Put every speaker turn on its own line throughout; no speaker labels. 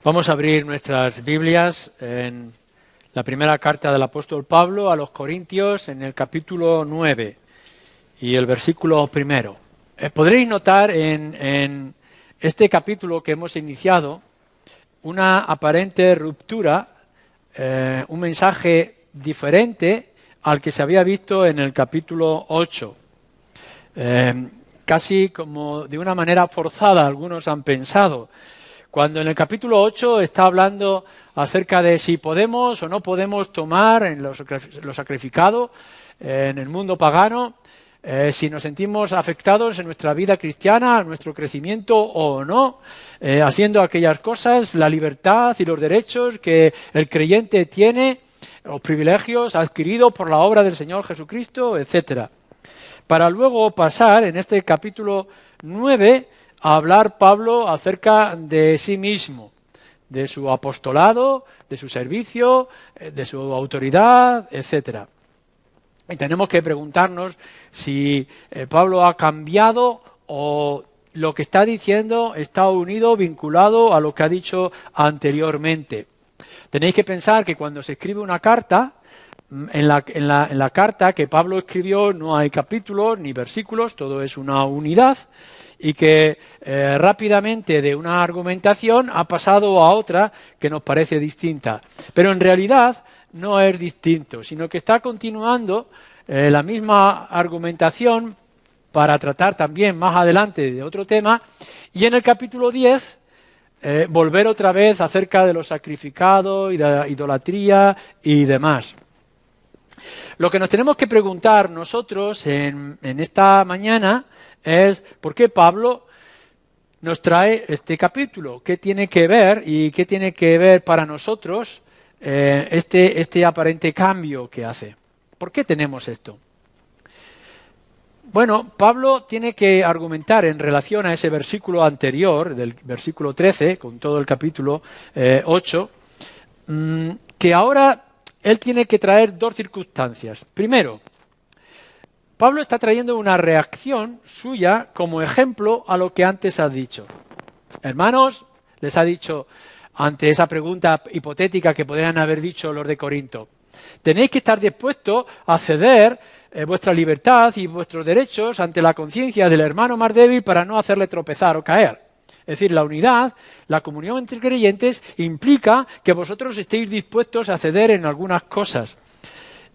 Vamos a abrir nuestras Biblias en la primera carta del apóstol Pablo a los Corintios, en el capítulo 9 y el versículo primero. Podréis notar en este capítulo que hemos iniciado una aparente ruptura, un mensaje diferente al que se había visto en el capítulo 8. Casi como de una manera forzada, algunos han pensado. Cuando en el capítulo 8 está hablando acerca de si podemos o no podemos tomar en lo sacrificado en el mundo pagano, si nos sentimos afectados en nuestra vida cristiana, nuestro crecimiento o no, haciendo aquellas cosas, la libertad y los derechos que el creyente tiene, los privilegios adquiridos por la obra del Señor Jesucristo, etcétera. Para luego pasar en este capítulo 9 a hablar Pablo acerca de sí mismo, de su apostolado, de su servicio, de su autoridad, etcétera. Y tenemos que preguntarnos si Pablo ha cambiado o lo que está diciendo está unido, vinculado a lo que ha dicho anteriormente. Tenéis que pensar que cuando se escribe una carta, en la carta que Pablo escribió no hay capítulos ni versículos, todo es una unidad, y que rápidamente de una argumentación ha pasado a otra que nos parece distinta. Pero en realidad no es distinto, sino que está continuando la misma argumentación para tratar también más adelante de otro tema, y en el capítulo 10 volver otra vez acerca de los sacrificados y de la idolatría y demás. Lo que nos tenemos que preguntar nosotros en esta mañana es ¿por qué Pablo nos trae este capítulo? ¿Qué tiene que ver y qué tiene que ver para nosotros este aparente cambio que hace? ¿Por qué tenemos esto? Bueno, Pablo tiene que argumentar en relación a ese versículo anterior, del versículo 13, con todo el capítulo 8, que ahora él tiene que traer dos circunstancias. Primero, Pablo está trayendo una reacción suya como ejemplo a lo que antes ha dicho. Hermanos, les ha dicho ante esa pregunta hipotética que podrían haber dicho los de Corinto, tenéis que estar dispuestos a ceder vuestra libertad y vuestros derechos ante la conciencia del hermano más débil para no hacerle tropezar o caer. Es decir, la unidad, la comunión entre creyentes implica que vosotros estéis dispuestos a ceder en algunas cosas.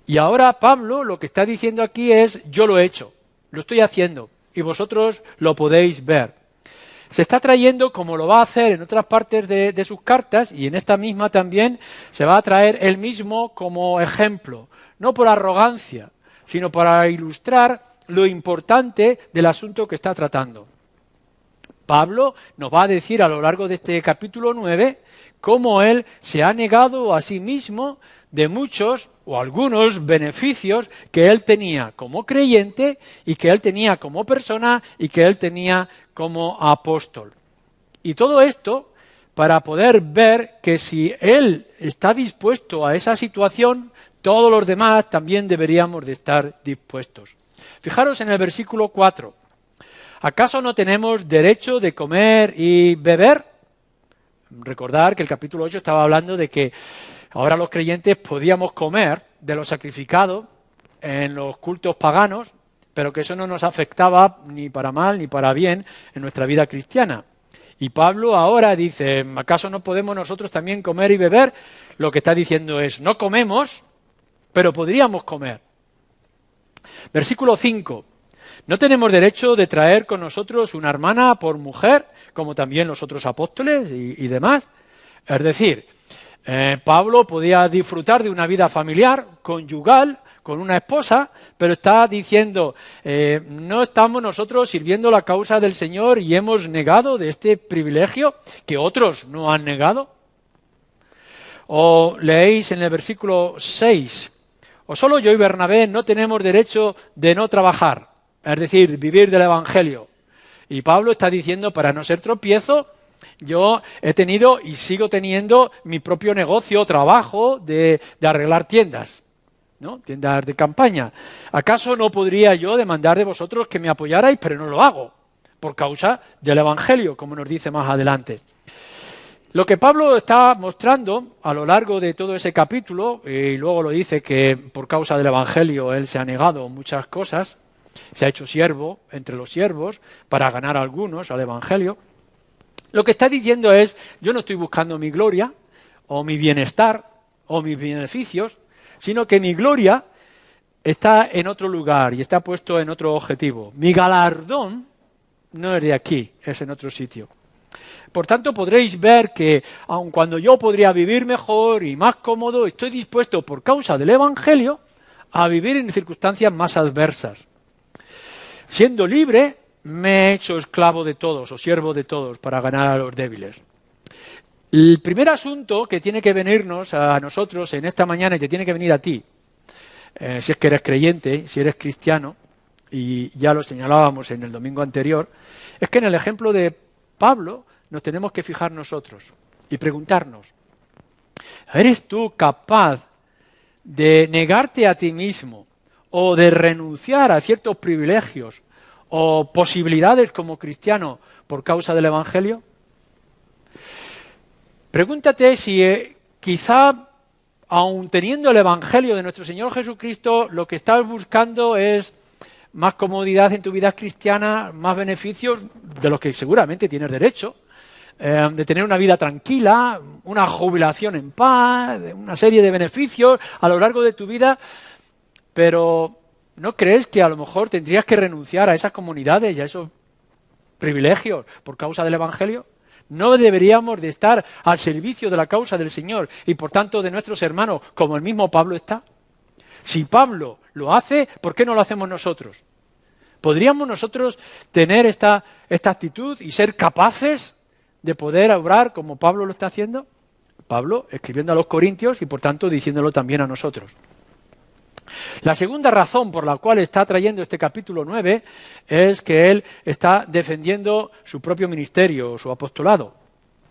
Y ahora Pablo lo que está diciendo aquí es, yo lo he hecho, lo estoy haciendo, y vosotros lo podéis ver. Se está trayendo, como lo va a hacer en otras partes de sus cartas, y en esta misma también, se va a traer él mismo como ejemplo, no por arrogancia, sino para ilustrar lo importante del asunto que está tratando. Pablo nos va a decir a lo largo de este capítulo 9 cómo él se ha negado a sí mismo de muchos o algunos beneficios que él tenía como creyente y que él tenía como persona y que él tenía como apóstol. Y todo esto para poder ver que si él está dispuesto a esa situación, todos los demás también deberíamos de estar dispuestos. Fijaros en el versículo 4. ¿Acaso no tenemos derecho de comer y beber? Recordar que el capítulo 8 estaba hablando de que ahora los creyentes podíamos comer de lo sacrificado en los cultos paganos, pero que eso no nos afectaba ni para mal ni para bien en nuestra vida cristiana. Y Pablo ahora dice, ¿acaso no podemos nosotros también comer y beber? Lo que está diciendo es, no comemos, pero podríamos comer. Versículo 5. ¿No tenemos derecho de traer con nosotros una hermana por mujer, como también los otros apóstoles y demás? Es decir, Pablo podía disfrutar de una vida familiar, conyugal, con una esposa, pero está diciendo, no estamos nosotros sirviendo la causa del Señor y hemos negado de este privilegio que otros no han negado. O leéis en el versículo 6, o solo yo y Bernabé no tenemos derecho de no trabajar, es decir, vivir del Evangelio. Y Pablo está diciendo, para no ser tropiezo, yo he tenido y sigo teniendo mi propio negocio, trabajo de arreglar tiendas, ¿no? Tiendas de campaña. ¿Acaso no podría yo demandar de vosotros que me apoyarais? Pero no lo hago, por causa del Evangelio, como nos dice más adelante. Lo que Pablo está mostrando a lo largo de todo ese capítulo, y luego lo dice que por causa del Evangelio él se ha negado muchas cosas, se ha hecho siervo entre los siervos para ganar a algunos al Evangelio. Lo que está diciendo es, yo no estoy buscando mi gloria o mi bienestar o mis beneficios, sino que mi gloria está en otro lugar y está puesto en otro objetivo. Mi galardón no es de aquí, es en otro sitio. Por tanto, podréis ver que, aun cuando yo podría vivir mejor y más cómodo, estoy dispuesto, por causa del Evangelio, a vivir en circunstancias más adversas. Siendo libre, me he hecho esclavo de todos o siervo de todos para ganar a los débiles. El primer asunto que tiene que venirnos a nosotros en esta mañana y te tiene que venir a ti, si es que eres creyente, si eres cristiano, y ya lo señalábamos en el domingo anterior, es que en el ejemplo de Pablo nos tenemos que fijar nosotros y preguntarnos, ¿eres tú capaz de negarte a ti mismo o de renunciar a ciertos privilegios o posibilidades como cristiano por causa del Evangelio? Pregúntate si quizá, aun teniendo el Evangelio de nuestro Señor Jesucristo, lo que estás buscando es más comodidad en tu vida cristiana, más beneficios de los que seguramente tienes derecho, de tener una vida tranquila, una jubilación en paz, una serie de beneficios a lo largo de tu vida, pero ¿no crees que a lo mejor tendrías que renunciar a esas comunidades y a esos privilegios por causa del Evangelio? ¿No deberíamos de estar al servicio de la causa del Señor y por tanto de nuestros hermanos como el mismo Pablo está? Si Pablo lo hace, ¿por qué no lo hacemos nosotros? ¿Podríamos nosotros tener esta actitud y ser capaces de poder obrar como Pablo lo está haciendo? Pablo escribiendo a los Corintios y por tanto diciéndolo también a nosotros. La segunda razón por la cual está trayendo este capítulo 9 es que él está defendiendo su propio ministerio, su apostolado.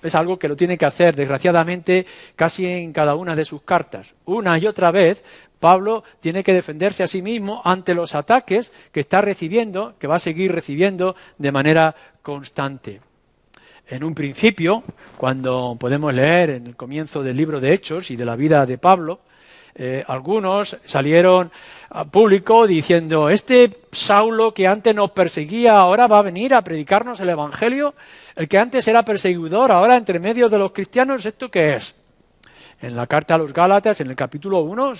Es algo que lo tiene que hacer, desgraciadamente, casi en cada una de sus cartas. Una y otra vez, Pablo tiene que defenderse a sí mismo ante los ataques que está recibiendo, que va a seguir recibiendo de manera constante. En un principio, cuando podemos leer en el comienzo del libro de Hechos y de la vida de Pablo, algunos salieron a público diciendo, este Saulo que antes nos perseguía ahora va a venir a predicarnos el Evangelio, el que antes era perseguidor ahora entre medio de los cristianos, ¿esto qué es? En la carta a los Gálatas, en el capítulo 1,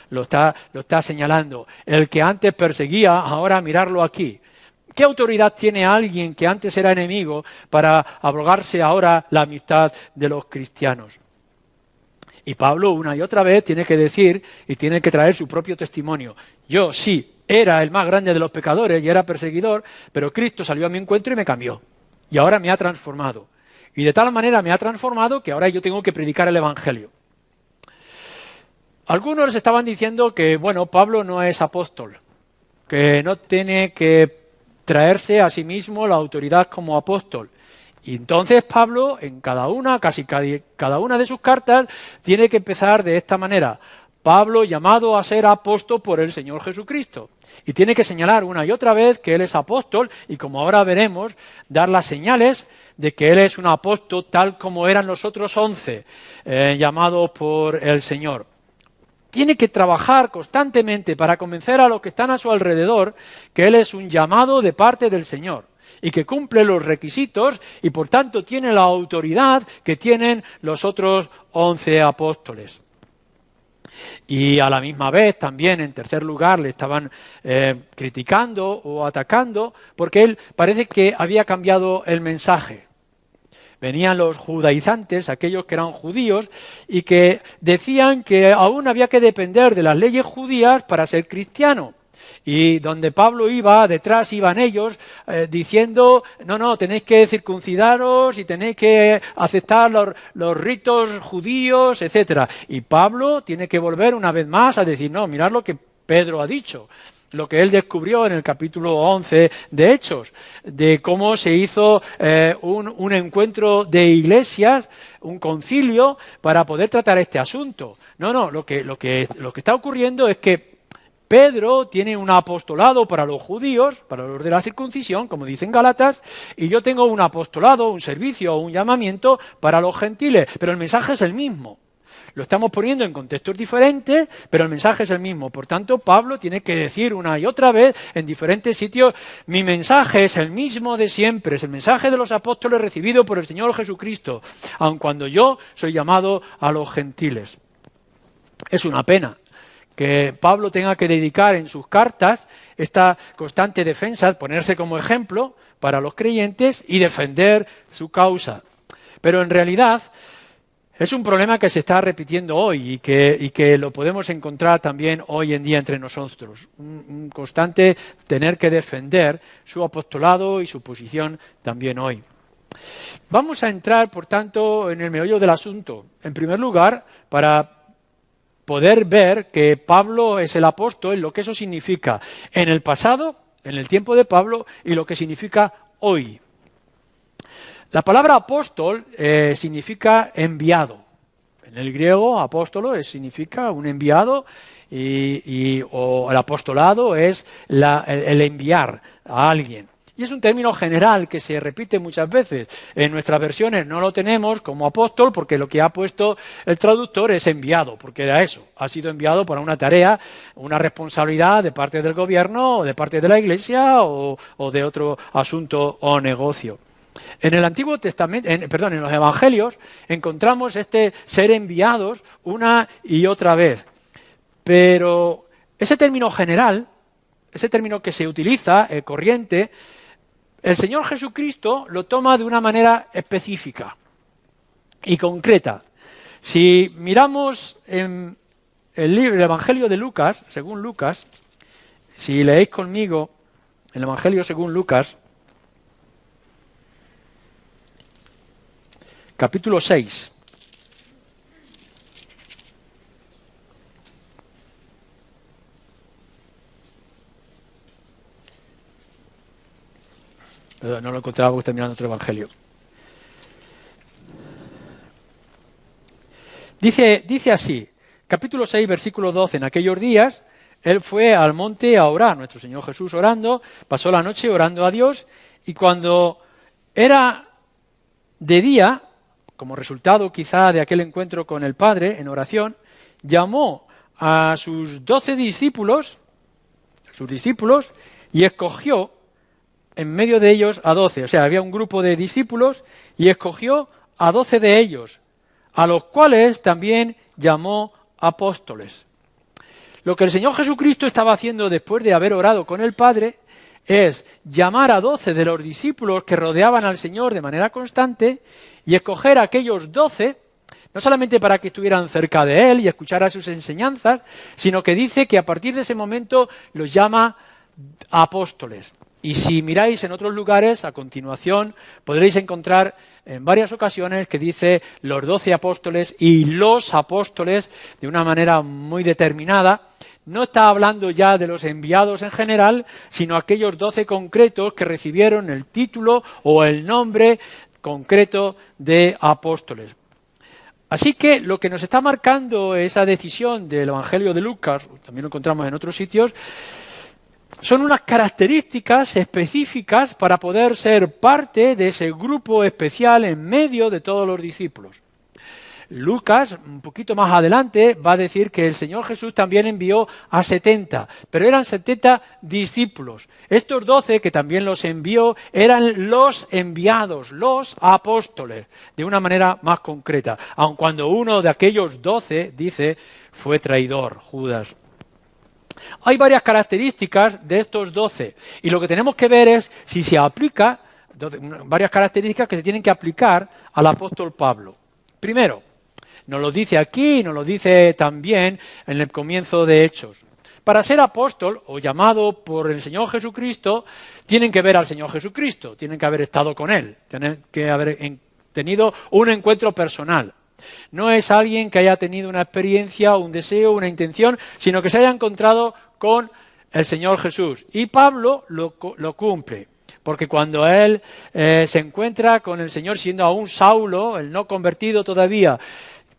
lo está señalando, el que antes perseguía ahora mirarlo aquí. ¿Qué autoridad tiene alguien que antes era enemigo para abrogarse ahora la amistad de los cristianos? Y Pablo una y otra vez tiene que decir y tiene que traer su propio testimonio. Yo sí, era el más grande de los pecadores y era perseguidor, pero Cristo salió a mi encuentro y me cambió. Y ahora me ha transformado. Y de tal manera me ha transformado que ahora yo tengo que predicar el Evangelio. Algunos estaban diciendo que, bueno, Pablo no es apóstol, que no tiene que traerse a sí mismo la autoridad como apóstol. Y entonces Pablo, en casi cada una de sus cartas, tiene que empezar de esta manera. Pablo llamado a ser apóstol por el Señor Jesucristo. Y tiene que señalar una y otra vez que él es apóstol y, como ahora veremos, dar las señales de que él es un apóstol tal como eran los otros 11 llamados por el Señor. Tiene que trabajar constantemente para convencer a los que están a su alrededor que él es un llamado de parte del Señor y que cumple los requisitos y por tanto tiene la autoridad que tienen los otros 11 apóstoles. Y a la misma vez también, en tercer lugar, le estaban criticando o atacando porque él parece que había cambiado el mensaje. Venían los judaizantes, aquellos que eran judíos, y que decían que aún había que depender de las leyes judías para ser cristiano. Y donde Pablo iba, detrás iban ellos diciendo, no, tenéis que circuncidaros y tenéis que aceptar los ritos judíos, etcétera. Y Pablo tiene que volver una vez más a decir, no, mirad lo que Pedro ha dicho. Lo que él descubrió en el capítulo 11 de Hechos, de cómo se hizo un encuentro de iglesias, un concilio, para poder tratar este asunto. No, lo que está ocurriendo es que Pedro tiene un apostolado para los judíos, para los de la circuncisión, como dicen Gálatas, y yo tengo un apostolado, un servicio o un llamamiento para los gentiles, pero el mensaje es el mismo. Lo estamos poniendo en contextos diferentes, pero el mensaje es el mismo. Por tanto, Pablo tiene que decir una y otra vez en diferentes sitios, mi mensaje es el mismo de siempre, es el mensaje de los apóstoles recibido por el Señor Jesucristo, aun cuando yo soy llamado a los gentiles. Es una pena que Pablo tenga que dedicar en sus cartas esta constante defensa, ponerse como ejemplo para los creyentes y defender su causa. Pero en realidad es un problema que se está repitiendo hoy y que lo podemos encontrar también hoy en día entre nosotros. Un constante tener que defender su apostolado y su posición también hoy. Vamos a entrar, por tanto, en el meollo del asunto. En primer lugar, para poder ver que Pablo es el apóstol, lo que eso significa en el pasado, en el tiempo de Pablo, y lo que significa hoy. La palabra apóstol significa enviado. En el griego, apóstolo significa un enviado o el apostolado es el enviar a alguien. Y es un término general que se repite muchas veces. En nuestras versiones no lo tenemos como apóstol porque lo que ha puesto el traductor es enviado, porque era eso. Ha sido enviado para una tarea, una responsabilidad de parte del gobierno o de parte de la iglesia o de otro asunto o negocio. En el Antiguo Testamento, en los Evangelios, encontramos este ser enviados una y otra vez. Pero ese término general, ese término que se utiliza, corriente, el Señor Jesucristo lo toma de una manera específica y concreta. Si miramos en el Evangelio de Lucas, según Lucas, si leéis conmigo el Evangelio según Lucas, capítulo 6. Perdón, no lo encontraba porque estoy mirando otro evangelio. Dice así, capítulo 6, versículo 12, en aquellos días él fue al monte a orar, nuestro Señor Jesús orando, pasó la noche orando a Dios, y cuando era de día, como resultado quizá de aquel encuentro con el Padre en oración, llamó a sus 12 discípulos, y escogió en medio de ellos a 12. O sea, había un grupo de discípulos y escogió a 12 de ellos, a los cuales también llamó apóstoles. Lo que el Señor Jesucristo estaba haciendo después de haber orado con el Padre es llamar a 12 de los discípulos que rodeaban al Señor de manera constante y escoger a aquellos 12, no solamente para que estuvieran cerca de Él y escucharan sus enseñanzas, sino que dice que a partir de ese momento los llama apóstoles. Y si miráis en otros lugares, a continuación, podréis encontrar en varias ocasiones que dice los 12 apóstoles y los apóstoles de una manera muy determinada. No está hablando ya de los enviados en general, sino aquellos 12 concretos que recibieron el título o el nombre concreto de apóstoles. Así que lo que nos está marcando esa decisión del Evangelio de Lucas, también lo encontramos en otros sitios, son unas características específicas para poder ser parte de ese grupo especial en medio de todos los discípulos. Lucas, un poquito más adelante, va a decir que el Señor Jesús también envió a 70, pero eran 70 discípulos. Estos 12 que también los envió eran los enviados, los apóstoles, de una manera más concreta, aun cuando uno de aquellos 12, dice, fue traidor, Judas. Hay varias características de estos 12 y lo que tenemos que ver es si se aplica, varias características que se tienen que aplicar al apóstol Pablo. Primero, nos lo dice aquí y nos lo dice también en el comienzo de Hechos. Para ser apóstol o llamado por el Señor Jesucristo, tienen que ver al Señor Jesucristo, tienen que haber estado con Él, tienen que haber tenido un encuentro personal. No es alguien que haya tenido una experiencia, un deseo, una intención, sino que se haya encontrado con el Señor Jesús. Y Pablo lo cumple, porque cuando él se encuentra con el Señor siendo aún Saulo, el no convertido todavía,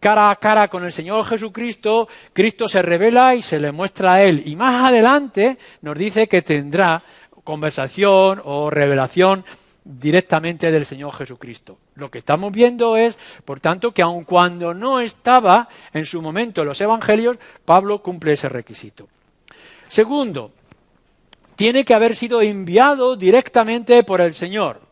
cara a cara con el Señor Jesucristo, Cristo se revela y se le muestra a él. Y más adelante nos dice que tendrá conversación o revelación directamente del Señor Jesucristo. Lo que estamos viendo es, por tanto, que aun cuando no estaba en su momento en los evangelios, Pablo cumple ese requisito. Segundo, tiene que haber sido enviado directamente por el Señor.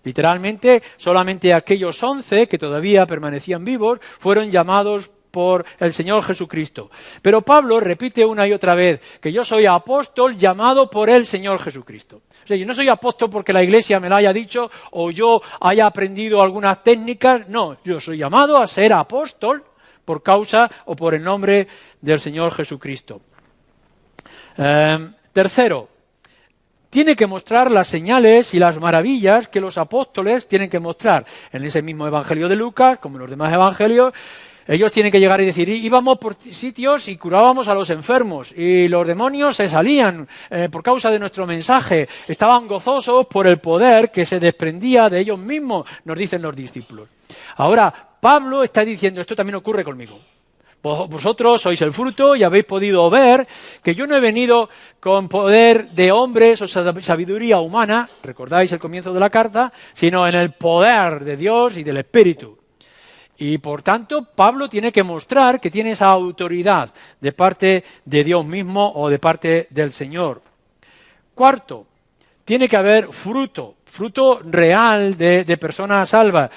Literalmente, solamente aquellos 11 que todavía permanecían vivos fueron llamados por el Señor Jesucristo. Pero Pablo repite una y otra vez que yo soy apóstol llamado por el Señor Jesucristo. O sea, yo no soy apóstol porque la Iglesia me lo haya dicho o yo haya aprendido algunas técnicas. No, yo soy llamado a ser apóstol por causa o por el nombre del Señor Jesucristo. Tercero, tiene que mostrar las señales y las maravillas que los apóstoles tienen que mostrar. En ese mismo Evangelio de Lucas, como en los demás evangelios, ellos tienen que llegar y decir, íbamos por sitios y curábamos a los enfermos, y los demonios se salían por causa de nuestro mensaje, estaban gozosos por el poder que se desprendía de ellos mismos, nos dicen los discípulos. Ahora, Pablo está diciendo, esto también ocurre conmigo. Vosotros sois el fruto y habéis podido ver que yo no he venido con poder de hombres o sabiduría humana, recordáis el comienzo de la carta, sino en el poder de Dios y del Espíritu. Y por tanto, Pablo tiene que mostrar que tiene esa autoridad de parte de Dios mismo o de parte del Señor. Cuarto, tiene que haber fruto real de personas salvas.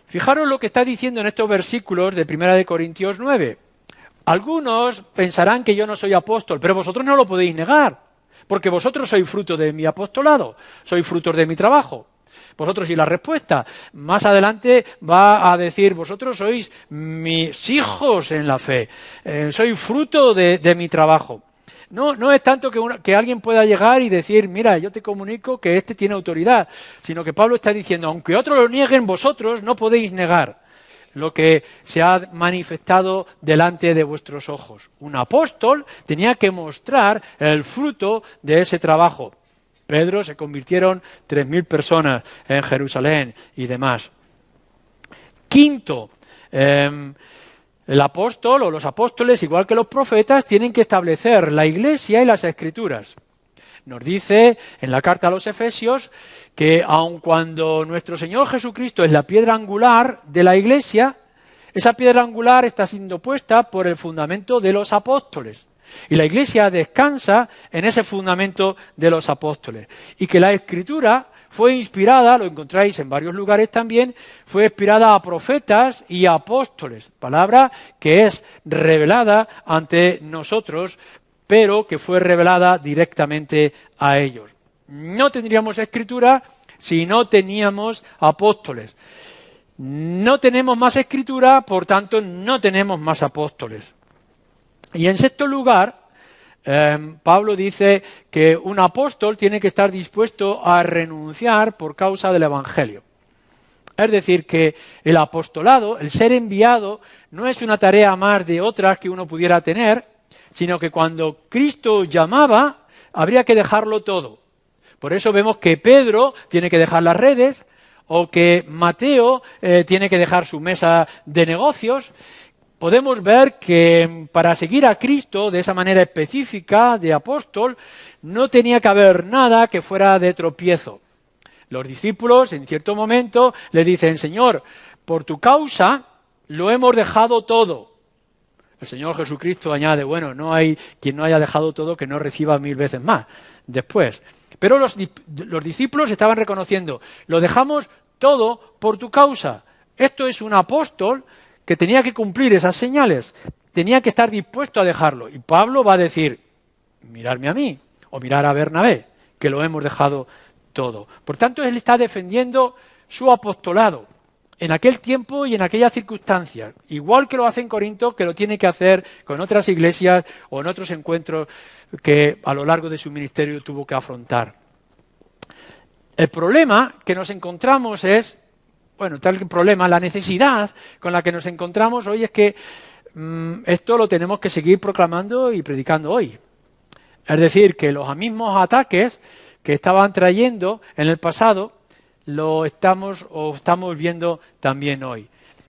Fijaros lo que está diciendo en estos versículos de 1 Corintios 9. Algunos pensarán que yo no soy apóstol, pero vosotros no lo podéis negar, porque vosotros sois fruto de mi apostolado, sois frutos de mi trabajo. Vosotros, y la respuesta más adelante va a decir, vosotros sois mis hijos en la fe, sois fruto de mi trabajo. No es tanto que alguien pueda llegar y decir, mira, yo te comunico que este tiene autoridad, sino que Pablo está diciendo, aunque otros lo nieguen, vosotros no podéis negar lo que se ha manifestado delante de vuestros ojos. Un apóstol tenía que mostrar el fruto de ese trabajo. Pedro, se convirtieron 3.000 personas en Jerusalén y demás. Quinto, el apóstol o los apóstoles, igual que los profetas, tienen que establecer la Iglesia y las Escrituras. Nos dice en la carta a los Efesios que aun cuando nuestro Señor Jesucristo es la piedra angular de la Iglesia, esa piedra angular está siendo puesta por el fundamento de los apóstoles. Y la Iglesia descansa en ese fundamento de los apóstoles. Y que la Escritura fue inspirada, lo encontráis en varios lugares también, fue inspirada a profetas y a apóstoles, palabra que es revelada ante nosotros, pero que fue revelada directamente a ellos. No tendríamos Escritura si no teníamos apóstoles. No tenemos más Escritura, por tanto no tenemos más apóstoles. Y en sexto lugar, Pablo dice que un apóstol tiene que estar dispuesto a renunciar por causa del Evangelio. Es decir, que el apostolado, el ser enviado, no es una tarea más de otras que uno pudiera tener, sino que cuando Cristo llamaba, habría que dejarlo todo. Por eso vemos que Pedro tiene que dejar las redes, o que Mateo tiene que dejar su mesa de negocios. Podemos ver que para seguir a Cristo de esa manera específica de apóstol no tenía que haber nada que fuera de tropiezo. Los discípulos en cierto momento le dicen, Señor, por tu causa lo hemos dejado todo. El Señor Jesucristo añade, bueno, no hay quien no haya dejado todo que no reciba 1000 veces más después. Pero los discípulos estaban reconociendo, lo dejamos todo por tu causa. Esto es un apóstol que tenía que cumplir esas señales, tenía que estar dispuesto a dejarlo. Y Pablo va a decir, miradme a mí, o mirar a Bernabé, que lo hemos dejado todo. Por tanto, él está defendiendo su apostolado en aquel tiempo y en aquellas circunstancias, igual que lo hace en Corinto, que lo tiene que hacer con otras iglesias o en otros encuentros que a lo largo de su ministerio tuvo que afrontar. El problema que nos encontramos es, la necesidad con la que nos encontramos hoy es que esto lo tenemos que seguir proclamando y predicando hoy. Es decir, que los mismos ataques que estaban trayendo en el pasado lo estamos viendo también hoy.